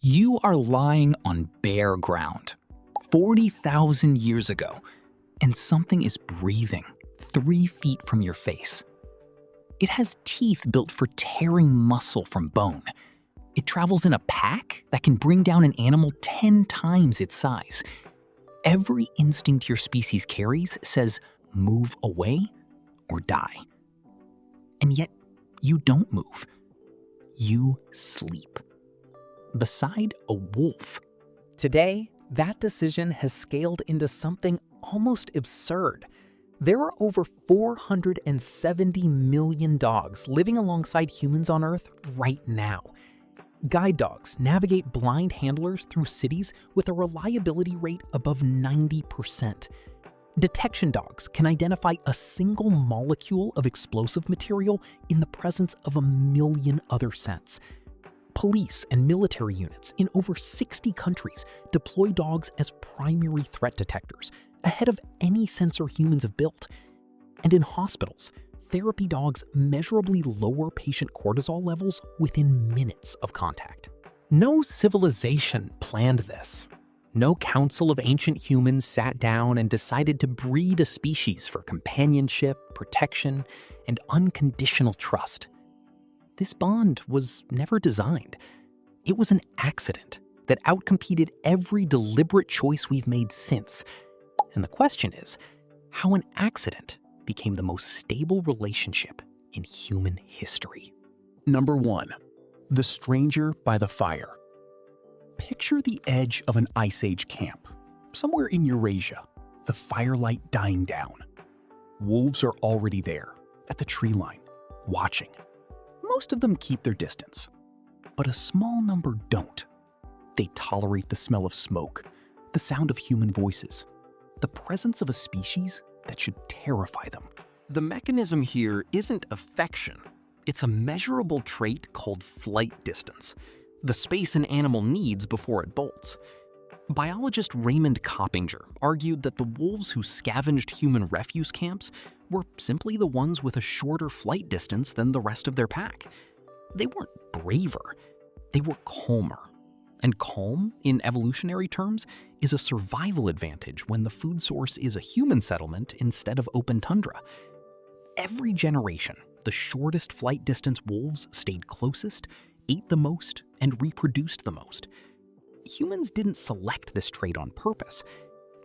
You are lying on bare ground, 40,000 years ago, and something is breathing 3 feet from your face. It has teeth built for tearing muscle from bone. It travels in a pack that can bring down an animal 10 times its size. Every instinct your species carries says move away or die. And yet, you don't move. You sleep. Beside a wolf. Today, that decision has scaled into something almost absurd. There are over 470 million dogs living alongside humans on Earth right now. Guide dogs navigate blind handlers through cities with a reliability rate above 90%. Detection dogs can identify a single molecule of explosive material in the presence of a million other scents. Police and military units in over 60 countries deploy dogs as primary threat detectors, ahead of any sensor humans have built. And in hospitals, therapy dogs measurably lower patient cortisol levels within minutes of contact. No civilization planned this. No council of ancient humans sat down and decided to breed a species for companionship, protection, and unconditional trust. This bond was never designed. It was an accident that outcompeted every deliberate choice we've made since. And the question is, how an accident became the most stable relationship in human history. Number 1. The stranger by the fire. Picture the edge of an Ice Age camp, somewhere in Eurasia, the firelight dying down. Wolves are already there, at the tree line, watching. Most of them keep their distance, but a small number don't. They tolerate the smell of smoke, the sound of human voices, the presence of a species that should terrify them. The mechanism here isn't affection. It's a measurable trait called flight distance, the space an animal needs before it bolts. Biologist Raymond Coppinger argued that the wolves who scavenged human refuse camps were simply the ones with a shorter flight distance than the rest of their pack. They weren't braver, they were calmer. And calm, in evolutionary terms, is a survival advantage when the food source is a human settlement instead of open tundra. Every generation, the shortest flight distance wolves stayed closest, ate the most, and reproduced the most. Humans didn't select this trait on purpose.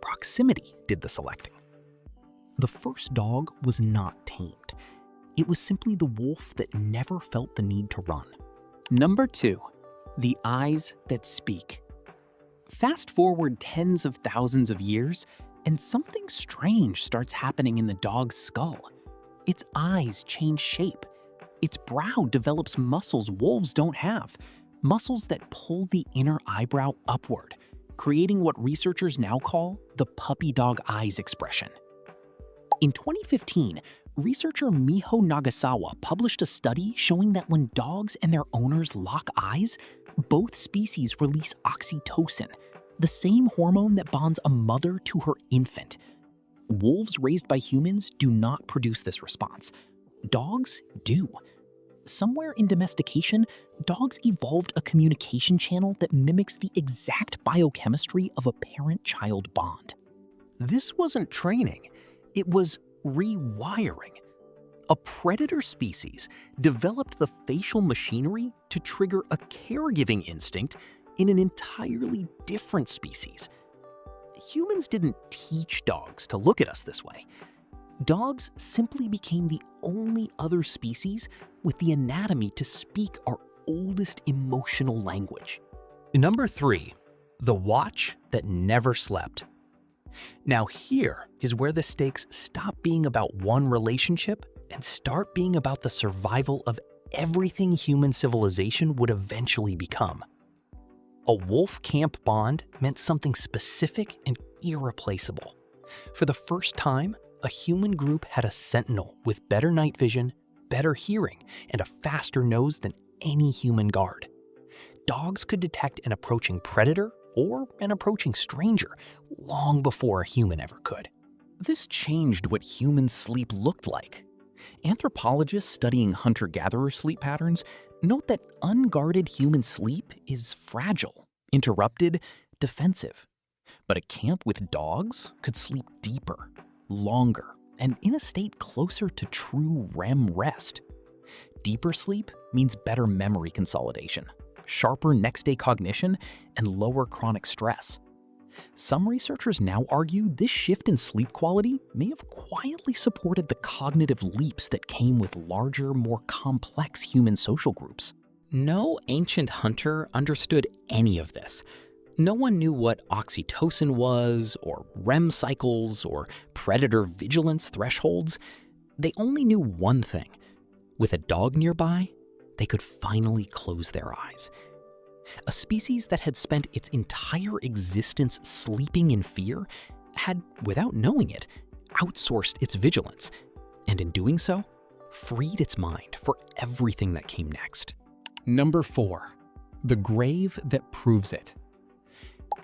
Proximity did the selecting. The first dog was not tamed. It was simply the wolf that never felt the need to run. Number 2. The eyes that speak. Fast forward tens of thousands of years, and something strange starts happening in the dog's skull. Its eyes change shape. Its brow develops muscles wolves don't have, muscles that pull the inner eyebrow upward, creating what researchers now call the puppy dog eyes expression. In 2015, researcher Miho Nagasawa published a study showing that when dogs and their owners lock eyes, both species release oxytocin, the same hormone that bonds a mother to her infant. Wolves raised by humans do not produce this response. Dogs do. Somewhere in domestication, dogs evolved a communication channel that mimics the exact biochemistry of a parent-child bond. This wasn't training, it was rewiring. A predator species developed the facial machinery to trigger a caregiving instinct in an entirely different species. Humans didn't teach dogs to look at us this way. Dogs simply became the only other species with the anatomy to speak our oldest emotional language. Number 3. The watch that never slept. Now here is where the stakes stop being about one relationship and start being about the survival of everything human civilization would eventually become. A wolf camp bond meant something specific and irreplaceable. For the first time, a human group had a sentinel with better night vision, better hearing, and a faster nose than any human guard. Dogs could detect an approaching predator or an approaching stranger long before a human ever could. This changed what human sleep looked like. Anthropologists studying hunter-gatherer sleep patterns note that unguarded human sleep is fragile Interrupted, defensive. But a camp with dogs could sleep deeper, longer, and in a state closer to true REM rest. Deeper sleep means better memory consolidation, sharper next-day cognition, and lower chronic stress. Some researchers now argue this shift in sleep quality may have quietly supported the cognitive leaps that came with larger, more complex human social groups. No ancient hunter understood any of this. No one knew what oxytocin was, or REM cycles, or predator vigilance thresholds. They only knew one thing. With a dog nearby, they could finally close their eyes. A species that had spent its entire existence sleeping in fear had, without knowing it, outsourced its vigilance, and in doing so, freed its mind for everything that came next. Number 4. The grave that proves it.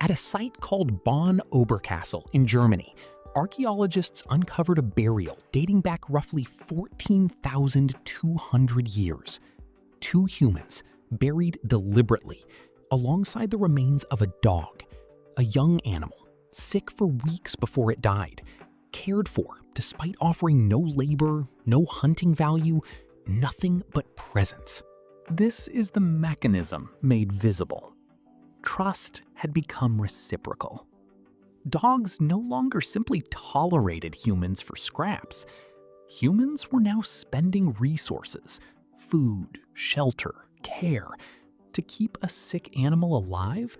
At a site called Bonn-Oberkassel in Germany, archaeologists uncovered a burial dating back roughly 14,200 years. 2 humans, buried deliberately, alongside the remains of a dog, a young animal, sick for weeks before it died, cared for despite offering no labor, no hunting value, nothing but presence. This is the mechanism made visible. Trust had become reciprocal. Dogs no longer simply tolerated humans for scraps. Humans were now spending resources, food, shelter, care, to keep a sick animal alive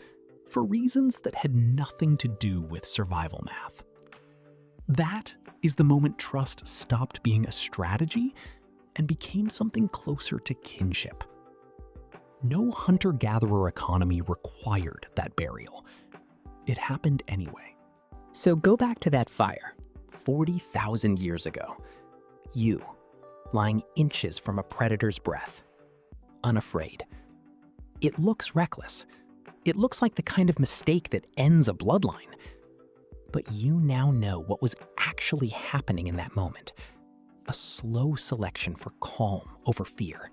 for reasons that had nothing to do with survival math. That is the moment trust stopped being a strategy and became something closer to kinship. No hunter-gatherer economy required that burial. It happened anyway. So go back to that fire, 40,000 years ago. You, lying inches from a predator's breath, unafraid. It looks reckless. It looks like the kind of mistake that ends a bloodline. But you now know what was actually happening in that moment. A slow selection for calm over fear.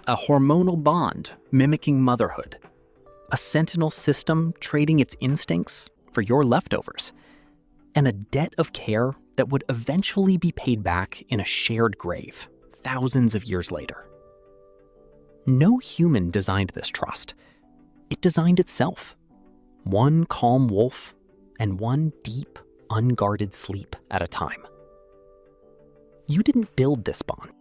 A hormonal bond mimicking motherhood. A sentinel system trading its instincts for your leftovers. And a debt of care that would eventually be paid back in a shared grave thousands of years later. No human designed this trust. It designed itself. One calm wolf and one deep, unguarded sleep at a time. You didn't build this bond.